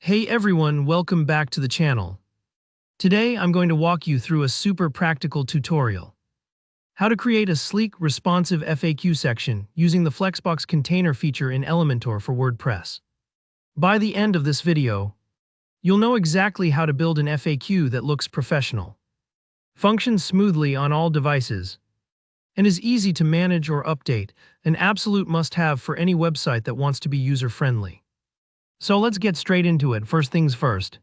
Hey everyone, welcome back to the channel. Today I'm going to walk you through a super practical tutorial. How to create a sleek, responsive FAQ section using the Flexbox Container feature in Elementor for WordPress. By the end of this video, you'll know exactly how to build an FAQ that looks professional, functions smoothly on all devices, and is easy to manage or update, an absolute must-have for any website that wants to be user-friendly. So let's get straight into it. First things first.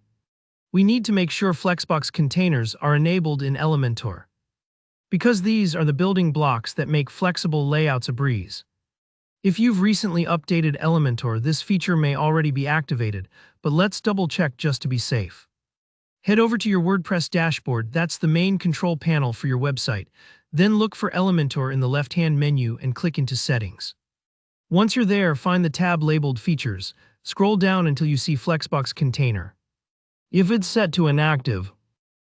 We need to make sure Flexbox containers are enabled in Elementor, because these are the building blocks that make flexible layouts a breeze. If you've recently updated Elementor, this feature may already be activated, but let's double-check just to be safe. Head over to your WordPress dashboard, that's the main control panel for your website. Then look for Elementor in the left-hand menu and click into Settings. Once you're there, find the tab labeled Features. Scroll down until you see Flexbox Container. If it's set to inactive,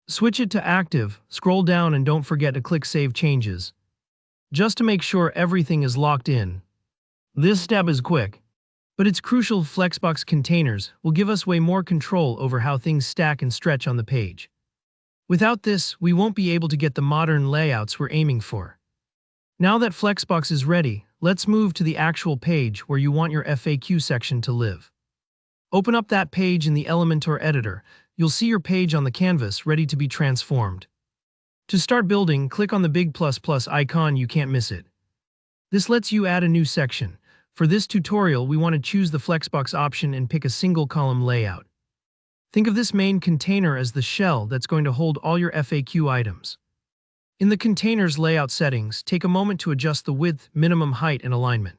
switch it to active, scroll down and don't forget to click Save Changes, just to make sure everything is locked in. This step is quick, but it's crucial. Flexbox Containers will give us way more control over how things stack and stretch on the page. Without this, we won't be able to get the modern layouts we're aiming for. Now that Flexbox is ready, let's move to the actual page where you want your FAQ section to live. Open up that page in the Elementor editor. You'll see your page on the canvas ready to be transformed. To start building, click on the big ++ icon. You can't miss it. This lets you add a new section. For this tutorial, we want to choose the Flexbox option and pick a single column layout. Think of this main container as the shell that's going to hold all your FAQ items. In the container's layout settings, take a moment to adjust the width, minimum height, and alignment.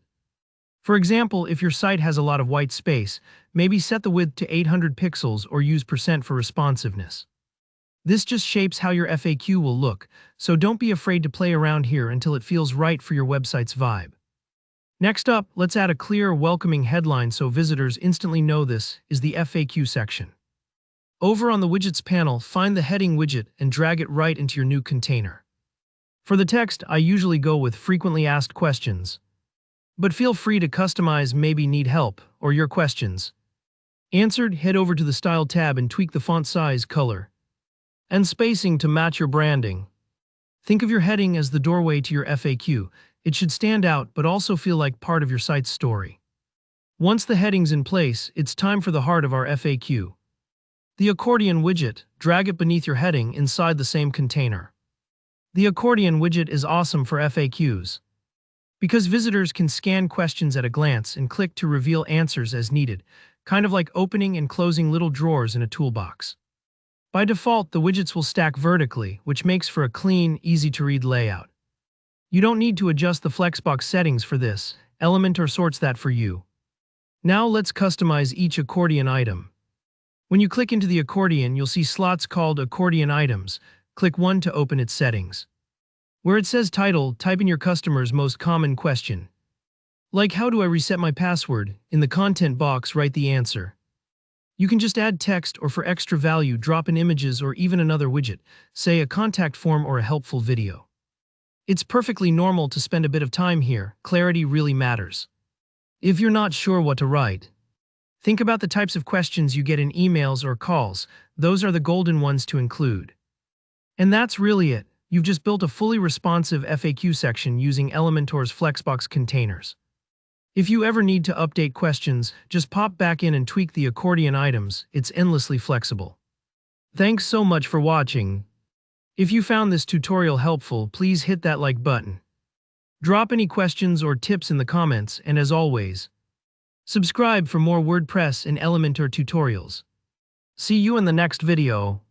For example, if your site has a lot of white space, maybe set the width to 800 pixels or use % for responsiveness. This just shapes how your FAQ will look, so don't be afraid to play around here until it feels right for your website's vibe. Next up, let's add a clear, welcoming headline so visitors instantly know this is the FAQ section. Over on the Widgets panel, find the heading widget and drag it right into your new container. For the text, I usually go with frequently asked questions, but feel free to customize maybe need help or your questions answered. Head over to the Style tab and tweak the font size, color, and spacing to match your branding. Think of your heading as the doorway to your FAQ. It should stand out but also feel like part of your site's story. Once the heading's in place, it's time for the heart of our FAQ. The Accordion widget. Drag it beneath your heading inside the same container. The Accordion widget is awesome for FAQs because visitors can scan questions at a glance and click to reveal answers as needed, kind of like opening and closing little drawers in a toolbox. By default, the widgets will stack vertically, which makes for a clean, easy-to-read layout. You don't need to adjust the Flexbox settings for this. Elementor sorts that for you. Now let's customize each Accordion item. When you click into the Accordion, you'll see slots called Accordion items. Click one to open its settings. Where it says Title, type in your customer's most common question. Like, how do I reset my password? In the content box, write the answer. You can just add text, or for extra value, drop in images or even another widget, say a contact form or a helpful video. It's perfectly normal to spend a bit of time here. Clarity really matters. If you're not sure what to write, think about the types of questions you get in emails or calls. Those are the golden ones to include. And that's really it. You've just built a fully responsive FAQ section using Elementor's Flexbox containers. If you ever need to update questions, just pop back in and tweak the Accordion items. It's endlessly flexible. Thanks so much for watching. If you found this tutorial helpful, please hit that like button. Drop any questions or tips in the comments, and as always, subscribe for more WordPress and Elementor tutorials. See you in the next video.